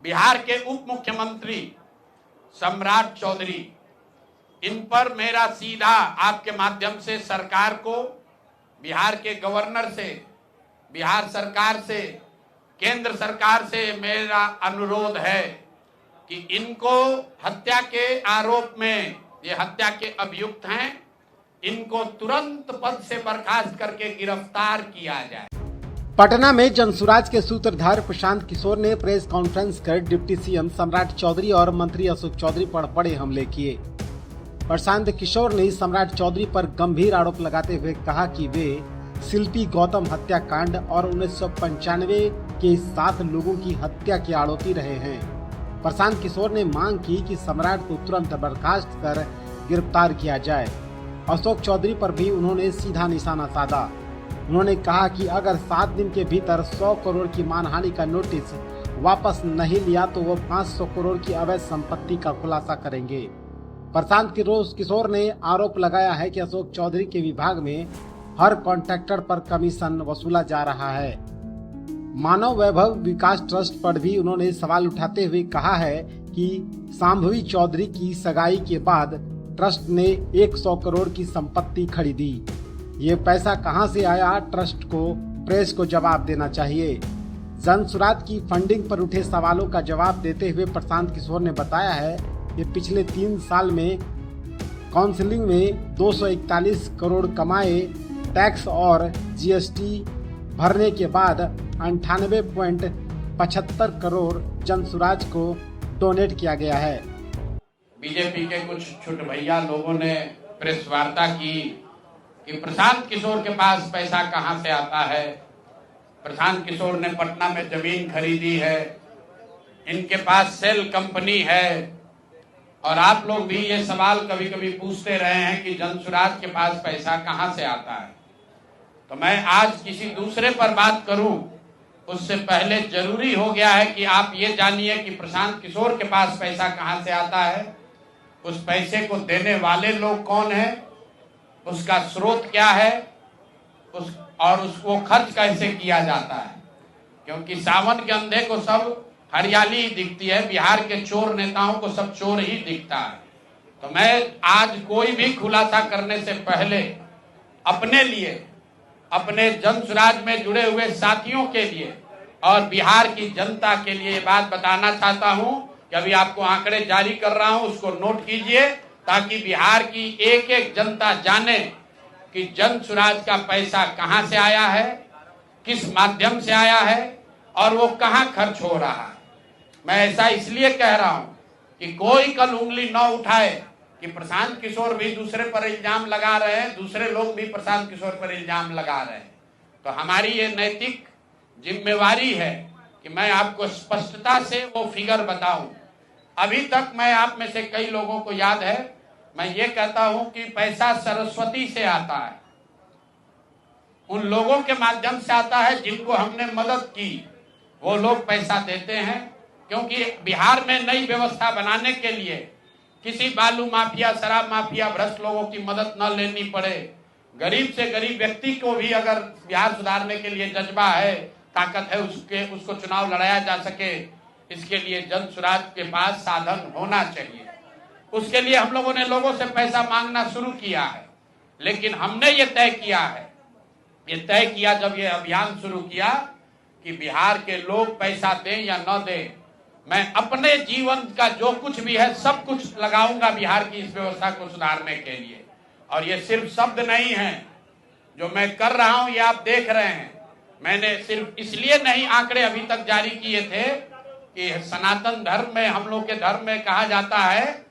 बिहार के उप मुख्यमंत्री सम्राट चौधरी, इन पर मेरा सीधा आपके माध्यम से सरकार को, बिहार के गवर्नर से, बिहार सरकार से, केंद्र सरकार से मेरा अनुरोध है कि इनको हत्या के आरोप में, ये हत्या के अभियुक्त हैं, इनको तुरंत पद से बर्खास्त करके गिरफ्तार किया जाए। पटना में जनसुराज के सूत्रधार प्रशांत किशोर ने प्रेस कॉन्फ्रेंस कर डिप्टी सीएम सम्राट चौधरी और मंत्री अशोक चौधरी पर बड़े हमले किए। प्रशांत किशोर ने सम्राट चौधरी पर गंभीर आरोप लगाते हुए कहा कि वे शिल्पी गौतम हत्याकांड और 1995 के 7 लोगों की हत्या के आरोपी रहे हैं। प्रशांत किशोर ने मांग की कि सम्राट को तुरंत बर्खास्त कर गिरफ्तार किया जाए। अशोक चौधरी पर भी उन्होंने सीधा निशाना साधा। उन्होंने कहा कि अगर 7 दिन के भीतर 100 करोड़ की मानहानि का नोटिस वापस नहीं लिया तो वो 500 करोड़ की अवैध संपत्ति का खुलासा करेंगे। प्रशांत किशोर ने आरोप लगाया है कि अशोक चौधरी के विभाग में हर कॉन्ट्रैक्टर पर कमीशन वसूला जा रहा है। मानव वैभव विकास ट्रस्ट पर भी उन्होंने सवाल उठाते हुए कहा है कि शांभवी चौधरी की सगाई के बाद ट्रस्ट ने 100 करोड़ की संपत्ति खरीदी। ये पैसा कहां से आया, ट्रस्ट को प्रेस को जवाब देना चाहिए। जनसुराज की फंडिंग पर उठे सवालों का जवाब देते हुए प्रशांत किशोर ने बताया है कि पिछले 3 साल में काउंसिलिंग में 241 करोड़ कमाए, टैक्स और जीएसटी भरने के बाद 98.75 करोड़ जनसुराज को डोनेट किया गया है। बीजेपी के कुछ छोटे भैया लोगों ने प्रेस वार्ता की कि प्रशांत किशोर के पास पैसा कहां से आता है। प्रशांत किशोर ने पटना में जमीन खरीदी है, इनके पास सेल कंपनी है, और आप लोग भी ये सवाल कभी कभी पूछते रहे हैं कि जनसुराज के पास पैसा कहां से आता है। तो मैं आज किसी दूसरे पर बात करूं उससे पहले जरूरी हो गया है कि आप ये जानिए कि प्रशांत किशोर के पास पैसा कहां से आता है, उस पैसे को देने वाले लोग कौन हैं, उसका स्रोत क्या है, और उसको खर्च कैसे किया जाता है। क्योंकि सावन के अंधे को सब हरियाली दिखती है, बिहार के चोर नेताओं को सब चोर ही दिखता है। तो मैं आज कोई भी खुलासा करने से पहले अपने लिए, अपने जनसुराज में जुड़े हुए साथियों के लिए और बिहार की जनता के लिए ये बात बताना चाहता हूं कि अभी आपको आंकड़े जारी कर रहा हूं, उसको नोट कीजिए ताकि बिहार की एक एक जनता जाने कि जनसुराज का पैसा कहां से आया है, किस माध्यम से आया है और वो कहां खर्च हो रहा है। मैं ऐसा इसलिए कह रहा हूं कि कोई कल उंगली न उठाए कि प्रशांत किशोर भी दूसरे पर इल्जाम लगा रहे हैं, दूसरे लोग भी प्रशांत किशोर पर इल्जाम लगा रहे हैं। तो हमारी ये नैतिक जिम्मेवारी है कि मैं आपको स्पष्टता से वो फिगर बताऊं। अभी तक मैं आप में से कई लोगों को याद है, मैं ये कहता हूं कि पैसा सरस्वती से आता है, उन लोगों के माध्यम से आता है जिनको हमने मदद की, वो लोग पैसा देते हैं। क्योंकि बिहार में नई व्यवस्था बनाने के लिए किसी बालू माफिया, शराब माफिया, भ्रष्ट लोगों की मदद न लेनी पड़े, गरीब से गरीब व्यक्ति को भी अगर बिहार सुधारने के लिए जज्बा है, ताकत है, उसको चुनाव लड़ाया जा सके, इसके लिए जनसुराज के पास साधन होना चाहिए। उसके लिए हम लोगों ने लोगों से पैसा मांगना शुरू किया है, लेकिन हमने ये तय किया जब ये अभियान शुरू किया कि बिहार के लोग पैसा दें या न दें, मैं अपने जीवन का जो कुछ भी है सब कुछ लगाऊंगा बिहार की इस व्यवस्था को सुधारने के लिए। और ये सिर्फ शब्द नहीं है जो मैं कर रहा हूं, ये आप देख रहे हैं। मैंने सिर्फ इसलिए नहीं आंकड़े अभी तक जारी किए थे कि सनातन धर्म में, हम लोग के धर्म में कहा जाता है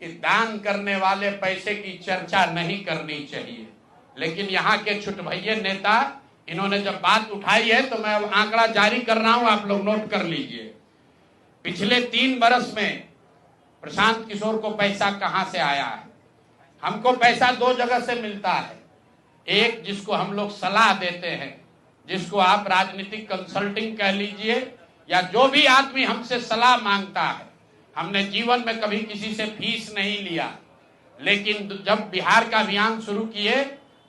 कि दान करने वाले पैसे की चर्चा नहीं करनी चाहिए। लेकिन यहाँ के छुटभैये नेता, इन्होंने जब बात उठाई है तो मैं अब आंकड़ा जारी कर रहा हूं, आप लोग नोट कर लीजिए। पिछले 3 बरस में प्रशांत किशोर को पैसा कहां से आया है। हमको पैसा 2 जगह से मिलता है। एक, जिसको हम लोग सलाह देते हैं, जिसको आप राजनीतिक कंसल्टिंग कह लीजिए, या जो भी आदमी हमसे सलाह मांगता है। हमने जीवन में कभी किसी से फीस नहीं लिया, लेकिन जब बिहार का अभियान शुरू किए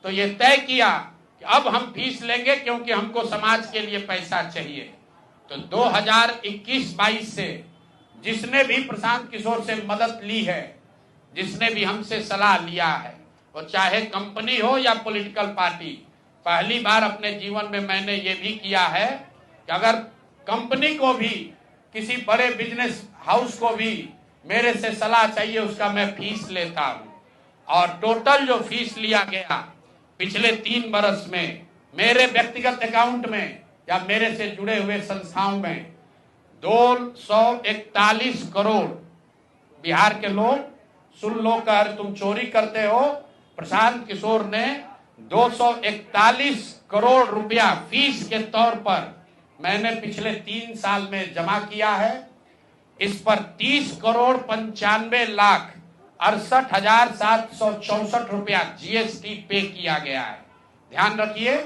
तो ये तय किया कि अब हम फीस लेंगे क्योंकि हमको समाज के लिए पैसा चाहिए। तो 2021-22 से जिसने भी प्रशांत किशोर से मदद ली है, जिसने भी हमसे सलाह लिया है, वो चाहे कंपनी हो या पॉलिटिकल पार्टी, पहली बार अपने जीवन में मैंने ये भी किया है कि अगर कंपनी को भी, किसी बड़े बिजनेस हाउस को भी मेरे से सलाह चाहिए, उसका मैं फीस लेता हूं। और टोटल जो फीस लिया गया पिछले 3 वर्ष में मेरे व्यक्तिगत अकाउंट में या मेरे से जुड़े हुए संस्थाओं में 241 करोड़। बिहार के लोग सुन लो, कर तुम चोरी करते हो, प्रशांत किशोर ने 241 करोड़ रुपया फीस के तौर पर मैंने पिछले 3 साल में जमा किया है। इस पर 30,65,68,764 रुपया जीएसटी पे किया गया है। ध्यान रखिए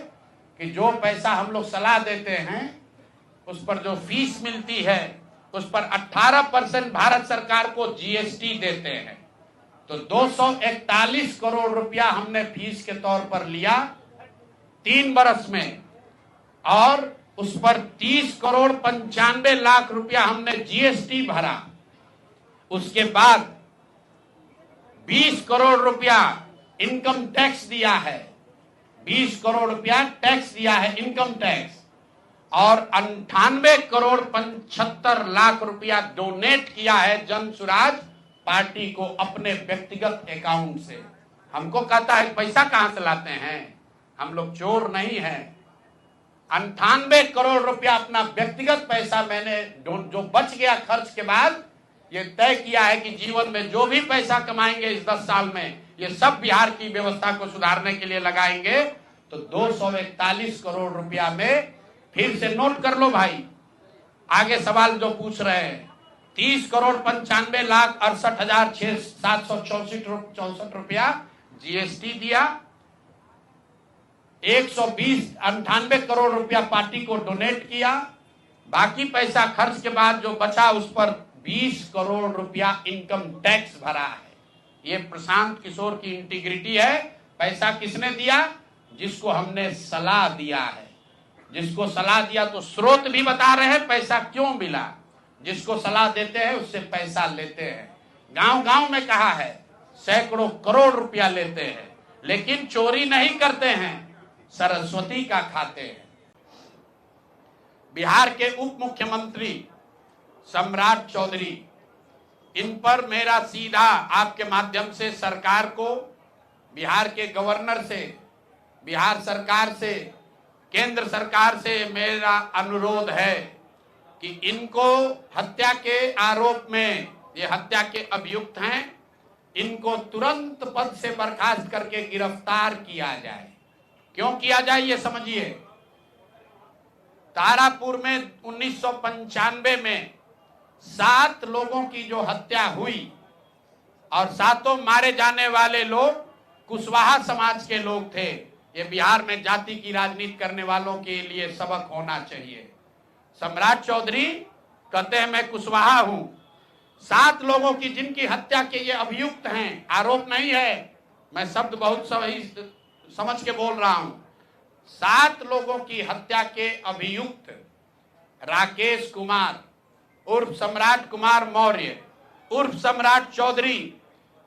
कि जो पैसा हम लोग सलाह देते हैं उस पर जो फीस मिलती है उस पर 18% भारत सरकार को जीएसटी देते हैं। तो 241 करोड़ रुपया हमने फीस के तौर पर लिया 3 वर्ष में, और उस पर 30,95,00,000 रुपया हमने जीएसटी भरा। उसके बाद 20 करोड़ रुपया इनकम टैक्स दिया है, 20 करोड़ रुपया टैक्स दिया है, इनकम टैक्स, और 98,75,00,000 रुपया डोनेट किया है जन सुराज पार्टी को अपने व्यक्तिगत अकाउंट से। हमको कहता है पैसा कहां से लाते हैं, हम लोग चोर नहीं हैं। 98 करोड़ रुपया अपना व्यक्तिगत पैसा मैंने जो बच गया खर्च के बाद ये तय किया है कि जीवन में जो भी पैसा कमाएंगे इस 10 साल में ये सब बिहार की व्यवस्था को सुधारने के लिए लगाएंगे। तो 241 करोड़ रुपया में फिर से नोट कर लो भाई, आगे सवाल जो पूछ रहे हैं, 30,95,68,764 रुपया जीएसटी दिया, 198 करोड़ रुपया पार्टी को डोनेट किया, बाकी पैसा खर्च के बाद जो बचा उस पर 20 करोड़ रुपया इनकम टैक्स भरा है। ये प्रशांत किशोर की इंटीग्रिटी है। पैसा किसने दिया? जिसको हमने सलाह दिया है। जिसको सलाह दिया तो स्रोत भी बता रहे हैं पैसा क्यों मिला। जिसको सलाह देते हैं उससे पैसा लेते हैं। गांव गांव में कहा है सैकड़ों करोड़ रुपया लेते हैं, लेकिन चोरी नहीं करते हैं, सरस्वती का खाते हैं। बिहार के उप मुख्यमंत्री सम्राट चौधरी, इन पर मेरा सीधा आपके माध्यम से सरकार को, बिहार के गवर्नर से, बिहार सरकार से, केंद्र सरकार से मेरा अनुरोध है कि इनको हत्या के आरोप में, ये हत्या के अभियुक्त हैं, इनको तुरंत पद से बर्खास्त करके गिरफ्तार किया जाए। क्यों किया जाए ये समझिए। तारापुर में 1995 में 7 लोगों की जो हत्या हुई और 7 मारे जाने वाले लोग कुशवाहा समाज के लोग थे। ये बिहार में जाति की राजनीति करने वालों के लिए सबक होना चाहिए। सम्राट चौधरी कहते हैं मैं कुशवाहा हूं। 7 लोगों की जिनकी हत्या के ये अभियुक्त हैं, आरोप नहीं है, मैं शब्द बहुत सही समझ के बोल रहा हूं। 7 लोगों की हत्या के अभियुक्त राकेश कुमार उर्फ सम्राट कुमार मौर्य उर्फ Samrat Chaudhary,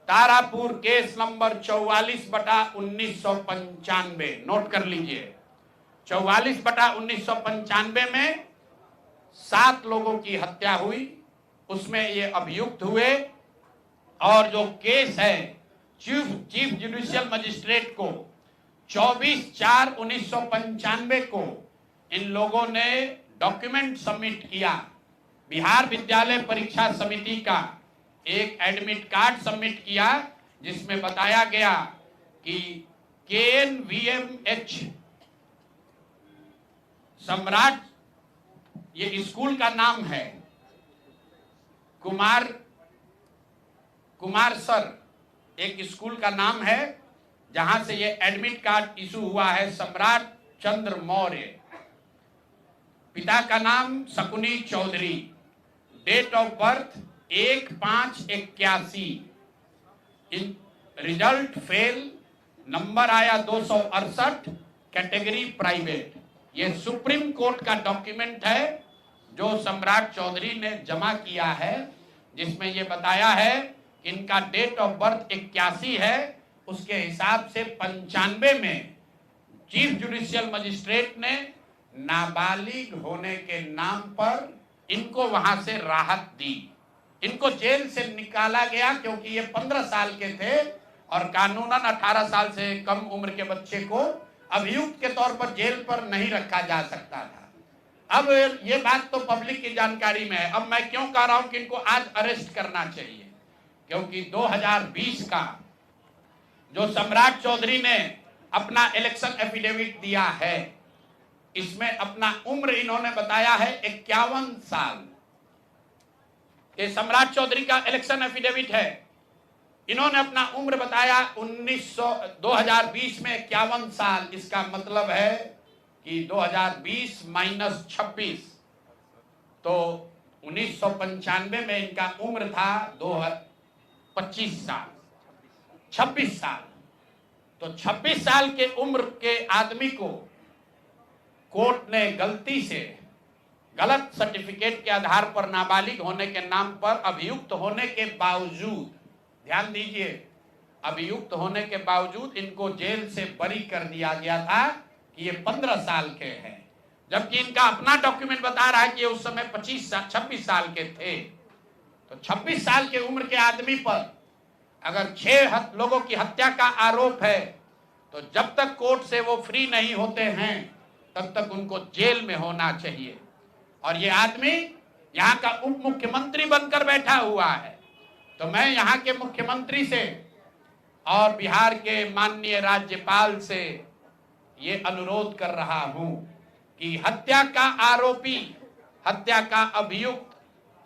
Tarapur case number 44/1995, note कर लीजिए। 44/1995 में 7 लोगों की हत्या हुई, उसमें ये अभियुक्त हुए। और जो केस है चीफ जुडिशियल मजिस्ट्रेट को 24/4/1995 को इन लोगों ने डॉक्यूमेंट सबमिट किया। बिहार विद्यालय परीक्षा समिति का एक एडमिट कार्ड सबमिट किया जिसमें बताया गया कि KNVMH सम्राट, ये स्कूल का नाम है, कुमार सर एक स्कूल का नाम है जहां से ये एडमिट कार्ड इशू हुआ है। सम्राट चंद्र मौर्य, पिता का नाम Shakuni Chaudhary, date of birth 1/5/81, result fail, number आया 268, कैटेगरी प्राइवेट। ये सुप्रीम कोर्ट का डॉक्यूमेंट है जो सम्राट चौधरी ने जमा किया है, जिसमें ये बताया है कि इनका डेट ऑफ बर्थ 81 है, उसके हिसाब से 95 में चीफ जुडिशियल मजिस्ट्रेट ने नाबालिग होने के नाम पर इनको वहां से राहत दी। इनको जेल से निकाला गया क्योंकि ये 15 साल के थे और कानूनन 18 साल से कम उम्र के बच्चे को अभियुक्त के तौर पर जेल पर नहीं रखा जा सकता था। अब ये बात तो पब्लिक की जानकारी में है। अब मैं क्यों कह रहा हूं कि इनको आज अरेस्ट करना चाहिए, क्योंकि 2020 का जो सम्राट चौधरी ने अपना इलेक्शन एफिडेविट दिया है, इसमें अपना उम्र इन्होंने बताया है 51 साल। ये सम्राट चौधरी का इलेक्शन एफिडेविट है। इन्होंने अपना उम्र बताया 2020 में 51 साल। इसका मतलब है कि 2020 माइनस 26, तो 1995 में इनका उम्र था 25 साल, 26 साल। तो 26 साल के उम्र के आदमी को कोर्ट ने गलती से गलत सर्टिफिकेट के आधार पर नाबालिग होने के नाम पर अभियुक्त होने के बावजूद, ध्यान दीजिए, अभियुक्त होने के बावजूद इनको जेल से बरी कर दिया गया था कि ये 15 साल के हैं, जबकि इनका अपना डॉक्यूमेंट बता रहा है कि ये उस समय 26 साल के थे। तो 26 साल के उम्र के आदमी पर अगर 6 लोगों की हत्या का आरोप है, तो जब तक कोर्ट से वो फ्री नहीं होते हैं तब तक उनको जेल में होना चाहिए। और ये आदमी यहाँ का उप मुख्यमंत्री बनकर बैठा हुआ है। तो मैं यहाँ के मुख्यमंत्री से और बिहार के माननीय राज्यपाल से ये अनुरोध कर रहा हूं कि हत्या का आरोपी, हत्या का अभियुक्त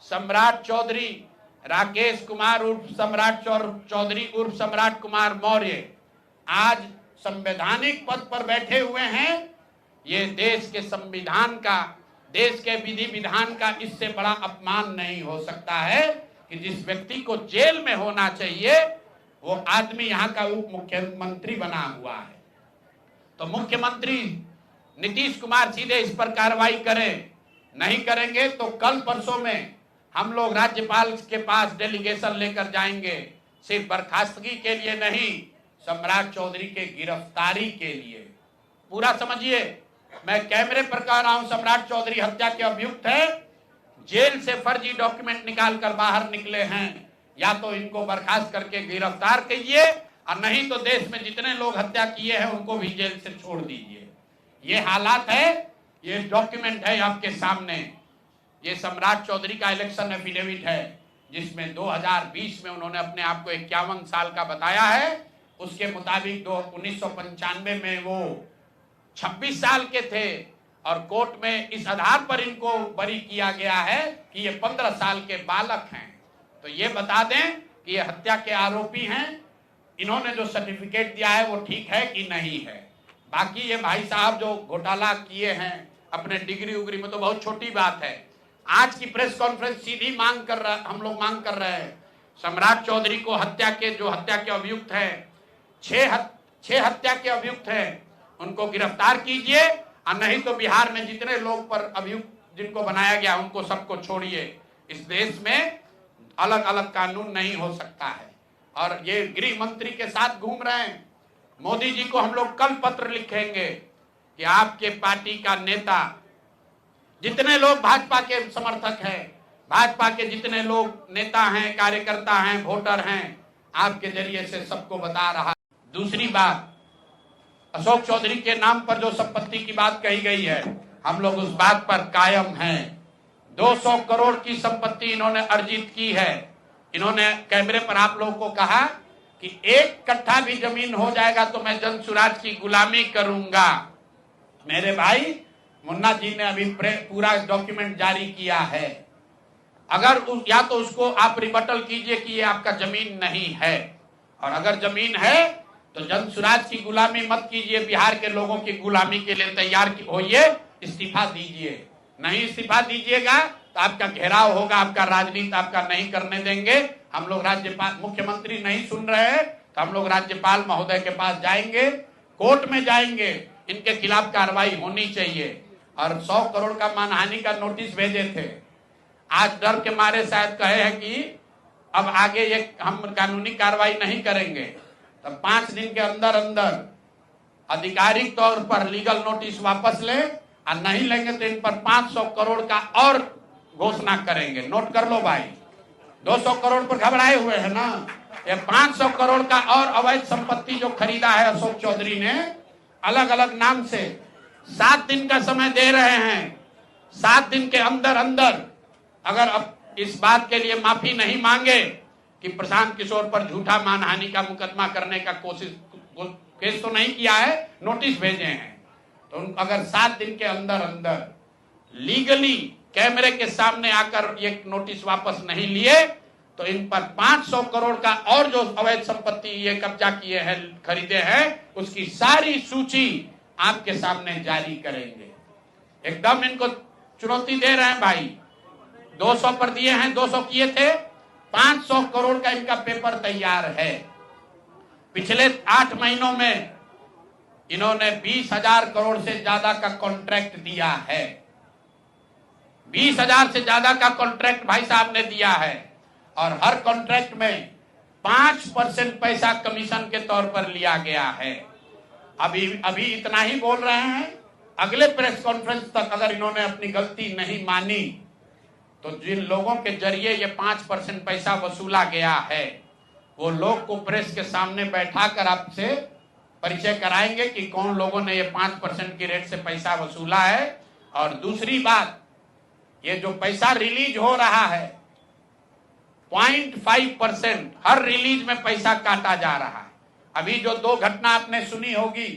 सम्राट चौधरी, राकेश कुमार उर्फ सम्राट चौधरी उर्फ सम्राट कुमार मौर्य आज संवैधानिक पद पर बैठे हुए हैं। ये देश के संविधान का, देश के विधि विधान का इससे बड़ा अपमान नहीं हो सकता है कि जिस व्यक्ति को जेल में होना चाहिए वो आदमी यहाँ का उप मुख्यमंत्री बना हुआ है। तो मुख्यमंत्री नीतीश कुमार सीधे इस पर कार्रवाई करें। नहीं करेंगे तो कल परसों में हम लोग राज्यपाल के पास डेलीगेशन लेकर जाएंगे, सिर्फ बर्खास्तगी के लिए नहीं, सम्राट चौधरी के गिरफ्तारी के लिए। पूरा समझिए, मैं कैमरे पर कह रहा हूं, सम्राट चौधरी हत्या के अभियुक्त है, जेल से फर्जी डॉक्यूमेंट निकाल कर बाहर निकले हैं। या तो इनको बर्खास्त करके गिरफ्तार कीजिए और नहीं तो देश में जितने लोग हत्या किए हैं उनको भी जेल से छोड़ दीजिए। ये हालात है, ये डॉक्यूमेंट है आपके सामने। ये सम्राट चौधरी का इलेक्शन एफिडेविट है, जिसमें 2020 में उन्होंने अपने आप को 51 साल का बताया है। उसके मुताबिक 1995 में वो 26 साल के थे और कोर्ट में इस आधार पर इनको बरी किया गया है कि ये 15 साल के बालक हैं। तो ये बता दें कि ये हत्या के आरोपी हैं। इन्होंने जो सर्टिफिकेट दिया है वो ठीक है कि नहीं है। बाकी ये भाई साहब जो घोटाला किए हैं अपने डिग्री उग्री में, तो बहुत छोटी बात है। आज की प्रेस कॉन्फ्रेंस सीधी हम लोग मांग कर रहे हैं, सम्राट चौधरी को हत्या के अभियुक्त हैं, 6 हत्या के अभियुक्त हैं, उनको गिरफ्तार कीजिए और नहीं तो बिहार में जितने लोग पर अभियुक्त जिनको बनाया गया उनको सबको छोड़िए। इस देश में अलग अलग कानून नहीं हो सकता है। और ये गृह मंत्री के साथ घूम रहे हैं। मोदी जी को हम लोग कल पत्र लिखेंगे कि आपके पार्टी का नेता, जितने लोग भाजपा के समर्थक हैं, भाजपा के जितने लोग नेता हैं, कार्यकर्ता हैं, वोटर हैं, आपके जरिए से सबको बता रहा। दूसरी बात, अशोक चौधरी के नाम पर जो संपत्ति की बात कही गई है, हम लोग उस बात पर कायम हैं। 200 करोड़ की संपत्ति इन्होंने अर्जित की है। इन्होंने कैमरे पर आप लोगों को कहा कि 1 कट्ठा भी जमीन हो जाएगा तो मैं जनसुराज की गुलामी करूंगा। मेरे भाई मुन्ना जी ने अभी पूरा डॉक्यूमेंट जारी किया है। अगर या तो उसको आप रिबटल कीजिए कि ये आपका जमीन नहीं है, और अगर जमीन है तो जनसुराज की गुलामी मत कीजिए, बिहार के लोगों की गुलामी के लिए तैयार होइए, इस्तीफा दीजिए। नहीं इस्तीफा दीजिएगा तो आपका घेराव होगा, आपका राजनीति आपका नहीं करने देंगे। हम लोग राज्यपाल, मुख्यमंत्री नहीं सुन रहे हैं तो हम लोग राज्यपाल महोदय के पास जाएंगे, कोर्ट में जाएंगे, इनके खिलाफ कार्रवाई होनी चाहिए। और 100 करोड़ का मानहानि का नोटिस भेजे थे। आज डर के मारे शायद कहे हैं कि अब आगे ये हम कानूनी कार्रवाई नहीं करेंगे, तो 5 दिन के अंदर अंदर आधिकारिक तौर पर लीगल नोटिस वापस ले, और नहीं लेंगे तो इन पर 500 करोड़ का और घोषणा करेंगे। नोट कर लो भाई, 200 करोड़ पर घबराए हुए हैं ना, ये 500 करोड़ का और अवैध संपत्ति जो खरीदा है अशोक चौधरी ने अलग अलग नाम से, 7 दिन का समय दे रहे हैं। 7 दिन के अंदर अंदर अगर अब इस बात के लिए माफी नहीं मांगे कि प्रशांत किशोर पर झूठा मानहानि का मुकदमा करने का केस तो नहीं किया है, नोटिस भेजे हैं, तो अगर 7 दिन के अंदर अंदर लीगली कैमरे के सामने आकर ये नोटिस वापस नहीं लिए, तो इन पर 500 करोड़ का और जो अवैध संपत्ति ये कब्जा किए हैं, खरीदे हैं, उसकी सारी सूची आपके सामने जारी करेंगे। एकदम इनको चुनौती दे रहे हैं भाई। 200 पर दिए हैं, 200 किए थे, 500 करोड़ का इनका पेपर तैयार है। पिछले 8 महीनों में इन्होंने 20,000 करोड़ से ज्यादा का कॉन्ट्रैक्ट दिया है। 20,000 से ज्यादा का कॉन्ट्रैक्ट भाई साहब ने दिया है, और हर कॉन्ट्रैक्ट में 5% पैसा कमीशन के तौर पर लिया गया है। अभी इतना ही बोल रहे हैं, अगले प्रेस कॉन्फ्रेंस तक अगर इन्होंने अपनी गलती नहीं मानी, तो जिन लोगों के जरिए ये 5% पैसा वसूला गया है, वो लोग को प्रेस के सामने बैठाकर आपसे परिचय कराएंगे कि कौन लोगों ने ये 5% की रेट से पैसा वसूला है। और दूसरी बात, ये जो पैसा रिलीज हो रहा है 0.5% हर रिलीज में पैसा काटा जा रहा है। अभी जो 2 घटना आपने सुनी होगी,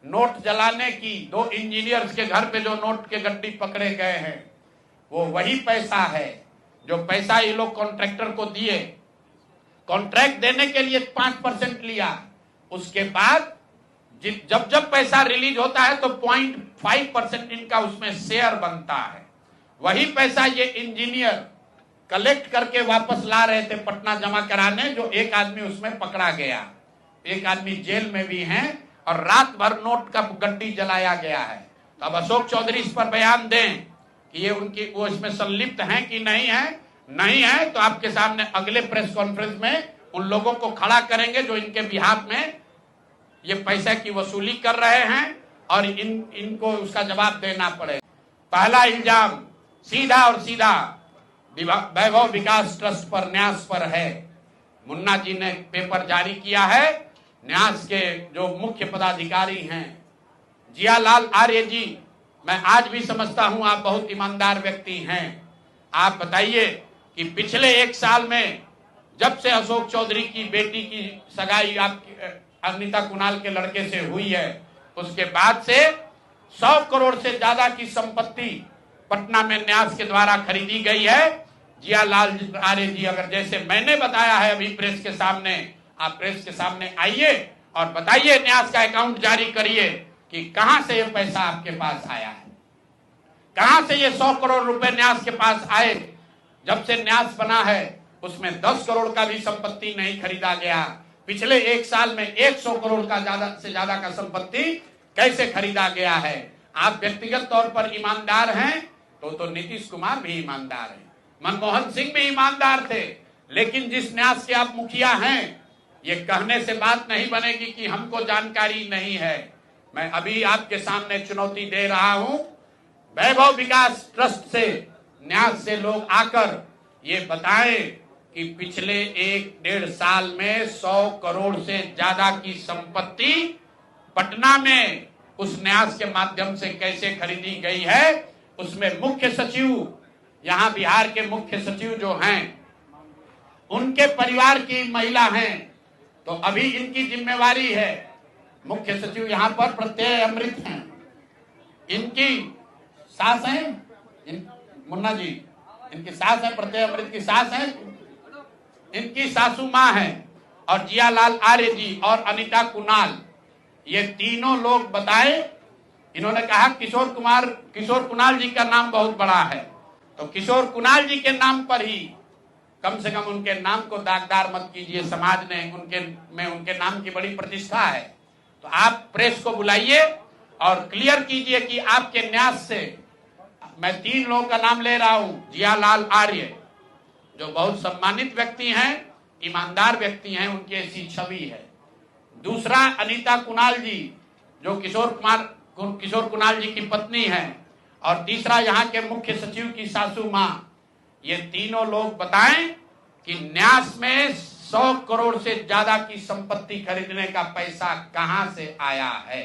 नोट जलाने की, 2 इंजीनियर्स के घर पे जो नोट के गड्डी पकड़े गए हैं, वो वही पैसा है जो पैसा ये लोग कॉन्ट्रैक्टर को दिए। कॉन्ट्रैक्ट देने के लिए 5% लिया, उसके बाद जब पैसा रिलीज होता है तो 0.5% इनका उसमें शेयर बनता है। वही पैसा ये इंजीनियर कलेक्ट करके वापस ला रहे थे पटना जमा कराने, जो एक आदमी उसमें पकड़ा गया, एक आदमी जेल में भी है, और रात भर नोट का गड्डी जलाया गया है। तो अब अशोक चौधरी इस पर बयान दें कि ये वो इसमें संलिप्त हैं कि नहीं है। नहीं है तो आपके सामने अगले प्रेस कॉन्फ्रेंस में उन लोगों को खड़ा करेंगे जो इनके बिहाफ में ये पैसे की वसूली कर रहे हैं, और इनको उसका जवाब देना पड़ेगा। पहला इल्जाम सीधा और सीधा वैभव विकास ट्रस्ट पर, न्यास पर है। मुन्ना जी ने पेपर जारी किया है, न्यास के जो मुख्य पदाधिकारी हैं जियालाल आर्य जी, मैं आज भी समझता हूं आप बहुत ईमानदार व्यक्ति हैं। आप बताइए कि पिछले 1 साल में जब से अशोक चौधरी की बेटी की सगाई आपकी अनिता कुणाल के लड़के से हुई है, उसके बाद से 100 करोड़ से ज्यादा की संपत्ति पटना में न्यास के द्वारा खरीदी गई है। जियालाल आर्य जी, अगर जैसे मैंने बताया है अभी प्रेस के सामने, आप प्रेस के सामने आइए और बताइए, न्यास का अकाउंट जारी करिए कि कहां से ये पैसा आपके पास आया है, कहां से ये 100 करोड़ रुपए न्यास के पास आए। जब से न्यास बना है उसमें 10 करोड़ का भी संपत्ति नहीं खरीदा गया। पिछले 1 साल में 100 करोड़ का ज्यादा से ज्यादा का संपत्ति कैसे खरीदा गया है। आप व्यक्तिगत तौर पर ईमानदार हैं तो नीतीश कुमार भी ईमानदार हैं, मनमोहन सिंह भी ईमानदार थे, लेकिन जिस न्यास के आप मुखिया हैं, ये कहने से बात नहीं बनेगी कि हमको जानकारी नहीं है। मैं अभी आपके सामने चुनौती दे रहा हूं, वैभव विकास ट्रस्ट से, न्यास से लोग आकर ये बताएं कि पिछले 1-1.5 साल में 100 करोड़ से ज्यादा की संपत्ति पटना में उस न्यास के माध्यम से कैसे खरीदी गई है। उसमें मुख्य सचिव, यहाँ बिहार के मुख्य सचिव जो हैं, उनके परिवार की महिला हैं, तो अभी इनकी जिम्मेवारी है। मुख्य सचिव यहाँ पर प्रत्यय अमृत हैं, इनकी सास हैं, मुन्ना जी इनकी सास है, प्रत्यय अमृत की सास है, इनकी सासू माँ है, और जियालाल आर्य जी और अनिता कुणाल, ये तीनों लोग बताए। इन्होंने कहा किशोर कुणाल जी का नाम बहुत बड़ा है, तो किशोर कुणाल जी के नाम पर ही कम से कम उनके नाम को दागदार मत कीजिए। समाज ने उनके नाम की बड़ी प्रतिष्ठा है। तो आप प्रेस को बुलाइए और क्लियर कीजिए कि आपके न्यास से, मैं 3 लोगों का नाम ले रहा हूं, जियालाल आर्य जो बहुत सम्मानित व्यक्ति हैं, ईमानदार व्यक्ति हैं, उनकी ऐसी छवि है। दूसरा अनीता कुणाल जी जो किशोर कुणाल जी की पत्नी हैं, और तीसरा यहाँ के मुख्य सचिव की सासू माँ। ये तीनों लोग बताएं कि न्यास में 100 करोड़ से ज्यादा की संपत्ति खरीदने का पैसा कहां से आया है।